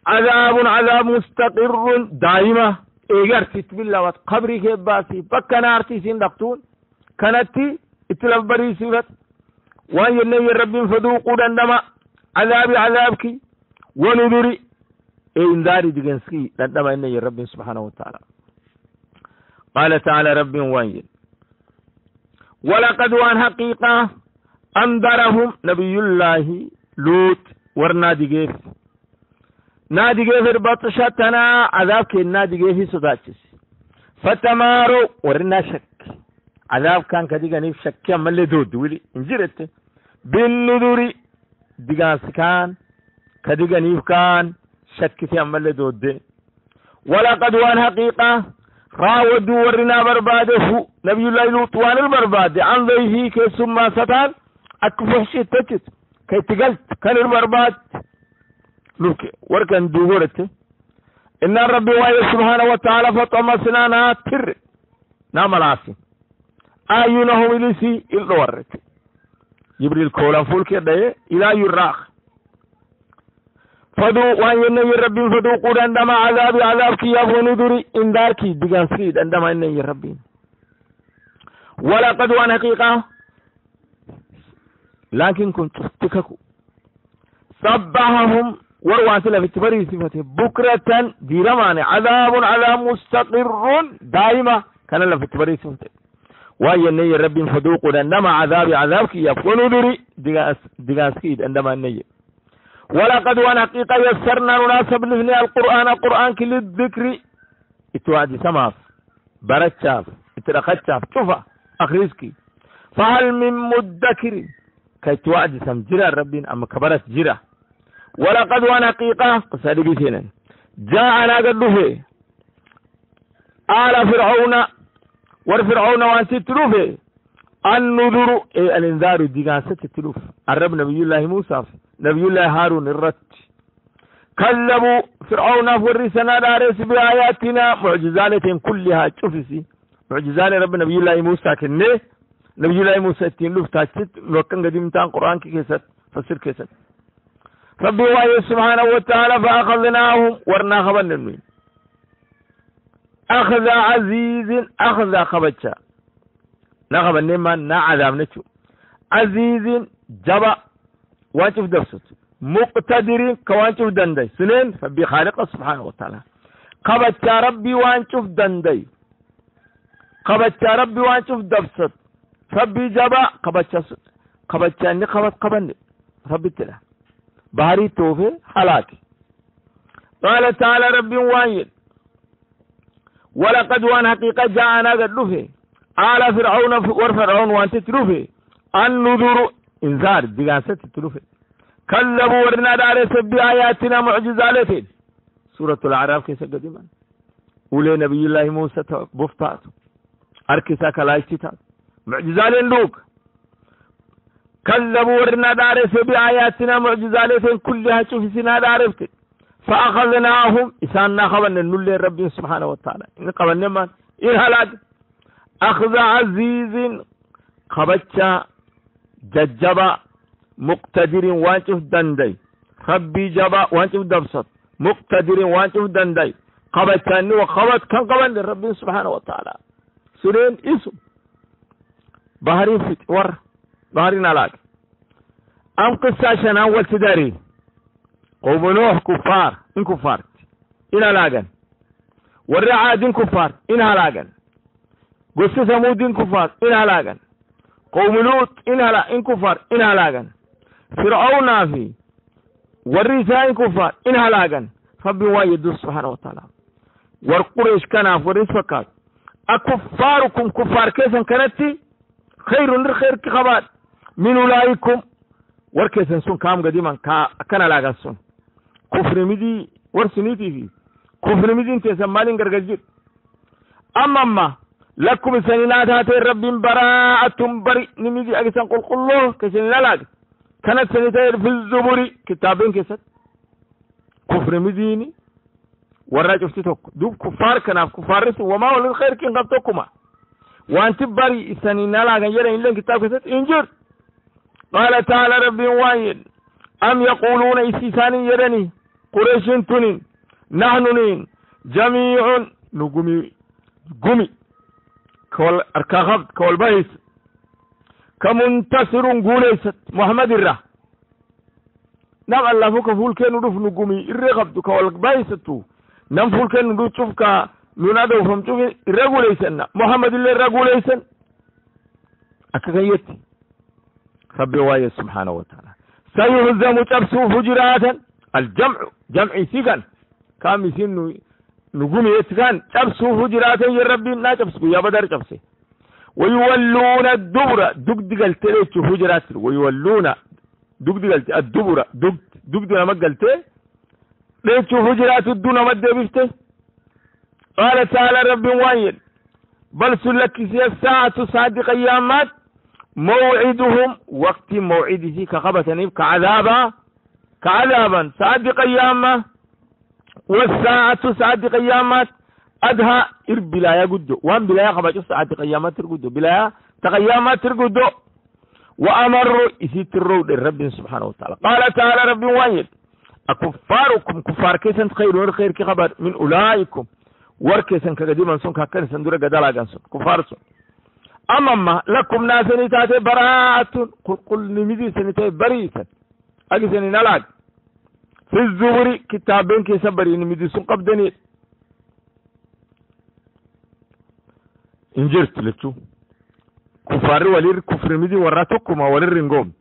عذاب مستقر دائمة ايغر تتبلا وقبري كباسي فكنا ارتي سندقتون كانتي اتلف بري صفت وهي النية ربي فذوقوا دندما عذابك ونذري انذاري دغنسكي دندما ان رب سبحانه وتعالى قال تعالى رب وين ولقد وان حقيقة انذرهم نبي الله لوط ورناديغيف ناديغيف بطشتنا عذابك ناديغيف سداتس فتمارو ورنا شك عذاب كان كديغني شك مل دود ولي انجرت بالنذر ديغانس كان كديغنيف كان شك في عمل دود ولقد وان حقيقة راودوا ورنا برباده نبي الله لوط وان البرباد عن ضيفه كي ثم ستان أكفحش تجد كي تقلت كان البرباد لوك وركن دوغورت إن الرب واي سبحانه وتعالى فطمسنا ناتر ناملاسي أعينهم إليسي الورت جبريل كولا فولك ده إلى يراخ فدو وان يني ربي فذوقوا عندما عذاب كياف ونذري انداركي دغانسكي عندما يني ربي ولقد وان حقيقة لكن كنت تككو صبحهم ورواسل في تبري صفته بكرة ديرمان عذاب مستقر دائما كان له في تبري صفته وهي النية رب فذوقوا عندما عذاب كياف ونذري دغانسكي عندما يني ولقد ونحقيقة يسرنا نناسب لذني القرآن كل الذكر اتوادي سماف برتشاف اترقتشاف شوفا أخريسكي فهل من مدكر كي توادي سمجرى ربين أما كبرت جرى ولقد ونحقيقة قصادي بسينا جاءنا قدوه آل فرعون ورفرعون وانسي تلوفه النذر الانذار ديغان ستتلوف الرب نبي الله موسى نبي الله هارون الرت كذبوا فرعون فرسنا دارس بآياتنا معجزات كلها شوفسي معجزات رب نبي الله موسى كنه نبي الله موسى تين لفتات وكان قديم تان قرآن كيست فسر كيست ربي وهي سبحانه وتعالى فأخذناهم ورنا خبرنا أخذ عزيز أخذ خبتشا نخب النما نا عذاب نتشو عزيز جبا وانشوف درست مقتدرين كوانشوف دندي سنين فبي خالق سبحانه وتعالى قبت يا ربي وانشوف دندي قبت يا ربي وانشوف درست ربي جبا قبتشاني قبن ربي تلا بحري توفي حلاكي قال تعالى ربي وايد ولقد وان حقيقة جاءنا قد لفي على فرعون ورفرعون وانت تلفي النذر انذار دقاسة تلفي كذبوا ورنا دار بآياتنا معجزالتين سورة الأعراف كيسا قديما أولي نبي الله موسى بفتات أركسا كلايشتات معجزالين لوك كذبوا ورنا دار بآياتنا معجزالتين كلها شوف سنا دارفتين فأخذناهم إساننا خبرنا نولي ربي سبحانه وتعالى إن قبلنا من إن هلاك أخذ عزيز خبتشا ججبا مقتدر وانشف دندي ربي جبا وانشف دبسط مقتدر وانشف دندي خبتشاني وخبت كان قبلنا ربي سبحانه وتعالى سورين اسم بحرين فتور بحرين هلاك أم قصة شنا أول تداري قوم نوح كفار إن كفار إن هلاقن والرعاد إن كفار إن هلاقن قصة ثمود إن كفار إن هلاقن قوم لوط إن كفار إن هلاقن فرعون في والرساء إن كفار إن هلاقن ربي وايد سبحانه وتعالى والقريش كان فريس فكات أكفاركم كفار كيسا كانت خير للخير كخبات من أولئكم وركيسا سن كام قديما كان لاغا سن كفر مدي ورسنيتي في كفر مدي انت سمالين غرغجيت أما لكم سنينات هاتي رب براءة بري نمدي أجسان قل الله كسن لاغ كانت سنتين في الزبور كتابين كيست كفر مديني وراجع فتوك دوب كفار كناف كفار رسو وما هو للخير كين قبتكما وانت بري سنين لاغا يرين لين كتاب كيست انجر قال تعالى ربي وايد أم يقولون إسيسان يرني قريش تنين نحن نين جميع نقومي كول أركاخب كول بايس كمنتصر قوليست محمد الرح نعم الله فوق فول كان ندوف نقومي الرغب كول بايستو نعم فول كان ندوف تشوفك ننادو فهم تشوفي الرغوليسن محمد اللي الرغوليسن أكاكيتي ربي وايد سبحانه وتعالى سيهزم تبسو فجراتا الجمع جمع سيغان كامي سين نقوم يتغان تبسو فجراتا يا ربي لا تبسو يا بدر تبسي ويولون الدبر دقدقل تليتش فجرات ويولون دقدقل الدبر دقدقل ما قلت ليتش فجرات الدون ما بيفته قال تعالى ربي وايد بل سلك الساعة صادق أيامات موعدهم وقت موعده كخبتني كعذابا صادق أيامه والساعة صادق أيامات أدها بلايا قدو وان بلايا خباتو صادق أيامات ترقدو بلايا تقيامات ترقدو وأمر إسيت الرود الرب سبحانه وتعالى قال تعالى رب وايد أكفاركم كفار كيسن خير والخير كخبر من أولئكم وركيسن كقديما سن كاكن دورة قدالا جانسون كفار سن أمام لكم ناس نتاتي براءة قل نمدي سنتاتي بريئة أجي سنين نلاج في الزبر كتابين كي سبري نمدي سن قبدني انجرت لتو كفار ولير كفر مدي وراتكما ولير رنقوم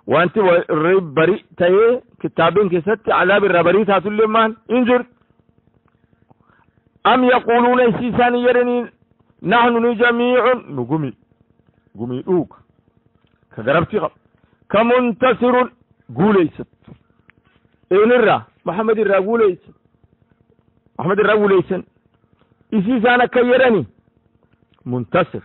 وانت وريب بريء تايه كتابين كي ست عذاب الربري تاتو اللمان انجرت أم يقولون سيساني يرني نحن جميع نقومي اوك كغربتي غب كمنتصر قوليست اين الرا محمد الرا قوليست محمد الرا قوليسن إسي سانا كيرني منتصر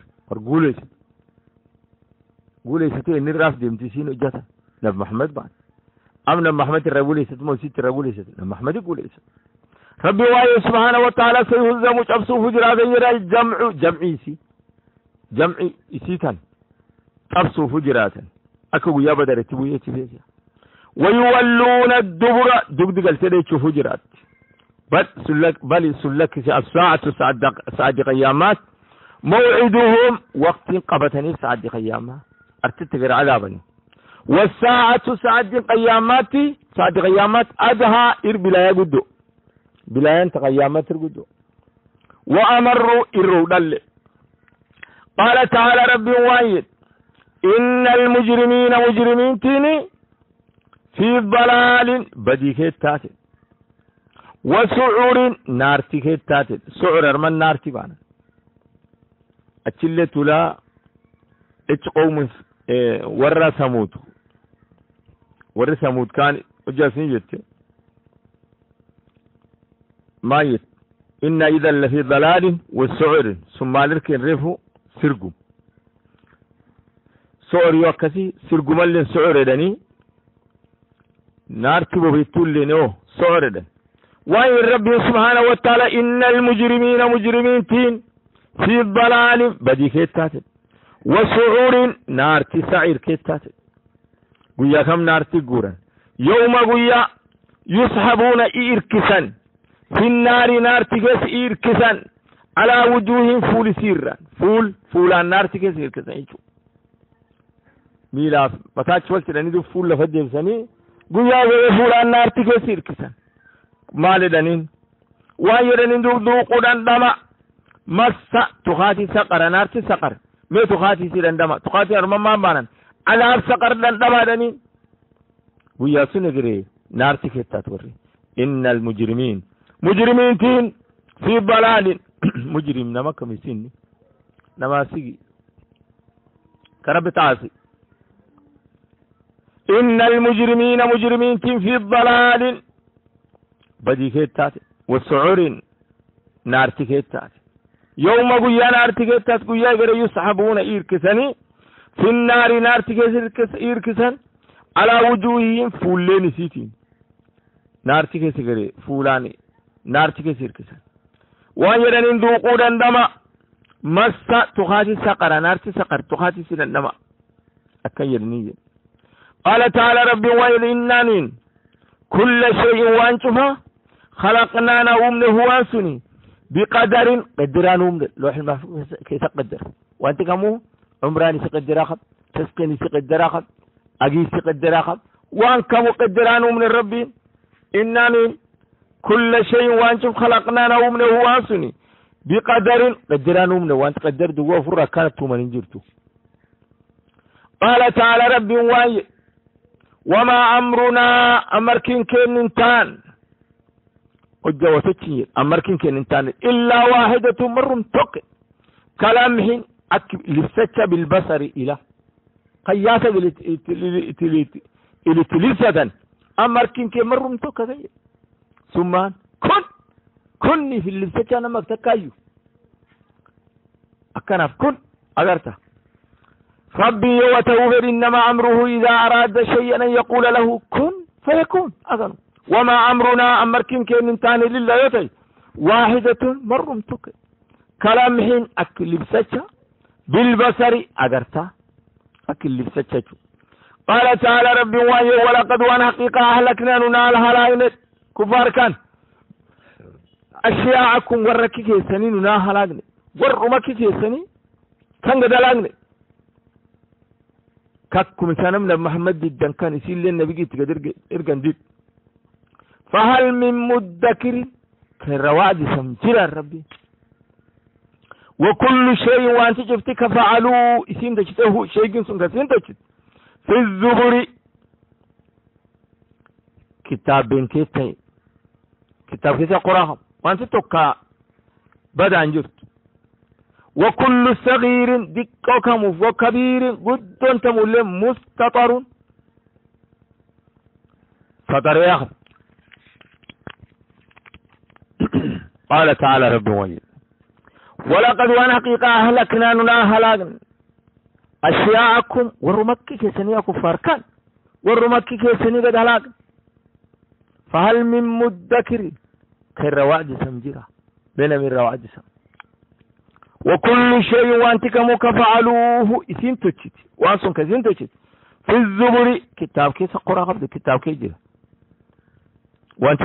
قوليست اين الرا في دمتسين جاتا نب محمد بعد أم نب محمد الرا قوليست موسيت الرا قوليست نب محمد قوليست ربي وايه سبحانه وتعالى سيهزم وشبسو فجرا غير جمعي إسيتان شبسو فجراتا أكو يا بدر تبويه تبيه ويولون الدبر دقدق التديش فجرات بل سلك الساعة صادق أيامات موعدهم وقت قبتني صادق أيامات أرتتغير عذابني والساعة صادق أيامات أدها إربلا يقدو بلاين تقيامات ترقدو وأمروا إرو دل قال تعالى ربي وايد إن المجرمين مجرمين تيني في ضلال بدي كيتات وسعر نارتي كيتات سعر من نارتي بانا أتشلت لا اتقوم ورى ثمود كان وجاسين جت ما يت إن إذا لفي ضلال والسعر ثم لركن رفو سرقم سعر يوكسي سرقم اللي سعر دني نارتبو بيتولي سعر دن وإن ربي سبحانه وتعالى إن المجرمين مجرمين تين في الضلال بدي كيتات وسعور نارتي سعير كيتات قويا كم نارتي قورا يوم قويا يسحبون إيركسا في النار نارتي كيس إيركسا على وجوههم فول سيرا فولان نارتي كيس إيركسا يجو ميلاف بتاعش وقت لأني دو فول لفجم سني قويا فولان نارتي كيس إيركسا مال دنين وايرنين دو قدان دما مسا تخاتي سقر نارتي سقر ما تخاتي سيران دما تخاتي أرمام بانان على سقر دما دنين ويا سنغري نارتي كيتا توري إن المجرمين مجرمين تين في ضلال مجرم نما كمسين نما سيجي كرب تعاسي إن المجرمين مجرمين تين في ضلال بدي كيتات والسعور نارتي كيتات يوم قويا نارتي كيتات قويا غير يسحبون إيركسني في النار نارتي إيركسن على وجوههم فولين سيتين نارتي كيسغري فولاني نارتي كيسيركسن وانيرن ذوقوا دندما مسا تخاتي سقر نارتي سقر تخاتي سيدندما أكيرني قال تعالى ربي وإذ إنني كل شيء وانشفا خلقنا نوم هواسني بقدر قدران ومن لوح المحفوظ كيف قدر وانت كمو عمراني سقدر اخذ تسقيني سقدر اخذ اجي سقدر اخذ وان كمو قدران ومن ربي انني كل شيء وانشف خلقنا نوم هواسني بقدر قدران ومن وانت قدر دو فرا كانت من جرتو قال تعالى ربي واي وما أمرنا أمركن كننتان وجوتشي أمركن كننتان إلا واحدة مرم توك كلامهن لسه بالبصر إلى قياسة إلى تلسة أمركن كمرم توك زي ثم كن في اللسة أنا مكتكايو أكنف كن أغرته ربي وتوفر إنما أمره إذا أراد شيئا أن يقول له كن فيكون أذن وما أمرنا أمركن كن انتاني لله يتي واحدة مرمتك كلامهن أكل بسجة بالبصر أغرتا أكل بسجة قال تعالى ربي واني ولقد وانا حقيقة أهلكنا ننال هلاين كفار كان أشياءكم وركي كيساني ننال هلاين ورمكي كيساني كان قدلاغني كاكو مثلا من محمد جدا كان يسيل لنا بيجي تقدر ارجع ديت فهل من مدكر كرواد سمجرا ربي وكل شيء وانت شفتك فعلوا اسم تشته شيء سنتين تشت في الزبر كتاب بنتي كتاب كذا قراهم وانت توكا بدا انجرت وكل صغير دكوكم وكبير قد تمول مستطر سطر ياخذ قال تعالى رب وجل ولقد وانا حقيقة أهلكنا ننا هلاكنا أشياءكم ورمكي كيسني كفار كان ورمكي كيسني قد هلاك فهل من مدكر كالرواج سمجرة بين من رواج سم وكل شيء وانت كمو كفعلوه اسين تجت وانسون كزين تجت في الزبر كتاب كيس قرأ قبل كتاب كي جرى وانت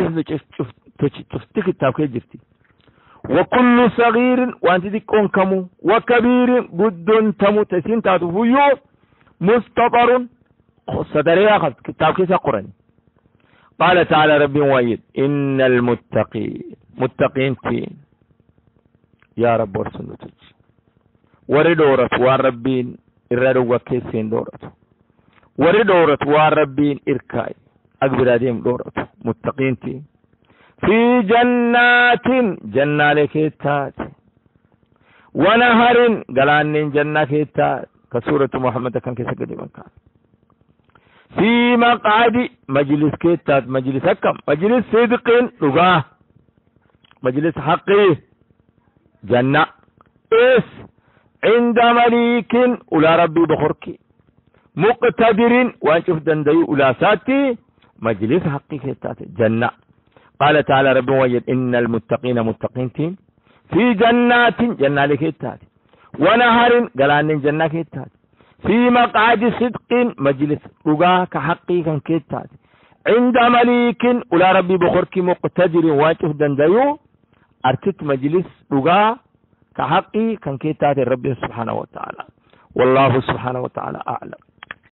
تشت كتاب كي جرتي وكل صغير وانت ديكون كمو وكبير بدون تمو تسين تاتفيو مستطر صدر ياخذ كتاب كيس قرأ قال تعالى ربي وايد إن متقين تين يا رب ورسولتك وردورت وربين الرادو كيسين دورته وردورت وربين إركاي أقبل ديم دورته متقين تي في جنات جنة لكيتات ونهر قلان جنة كيتات كسورة محمد كان كيسا قديما كان في مقعد مجلس كيتات مجلس حكم مجلس صدق لغاه مجلس حقي جنة إس عند مليك أولى ربي بخركي مقتدر وانشوف دندي أولى ساتي مجلس حقي كيتات جنة قال تعالى رب وجد إن المتقين متقين تين في جنات جنة لكيتات ونهر قلان جنة كيتات في مقعد صدق مجلس رقاه كحقي كان كيتات عند مليك أولى ربي بخركي مقتدر وانشوف دنديو أرتت مجلس رقاه كحقي كان كيتات الرب سبحانه وتعالى والله سبحانه وتعالى أعلم.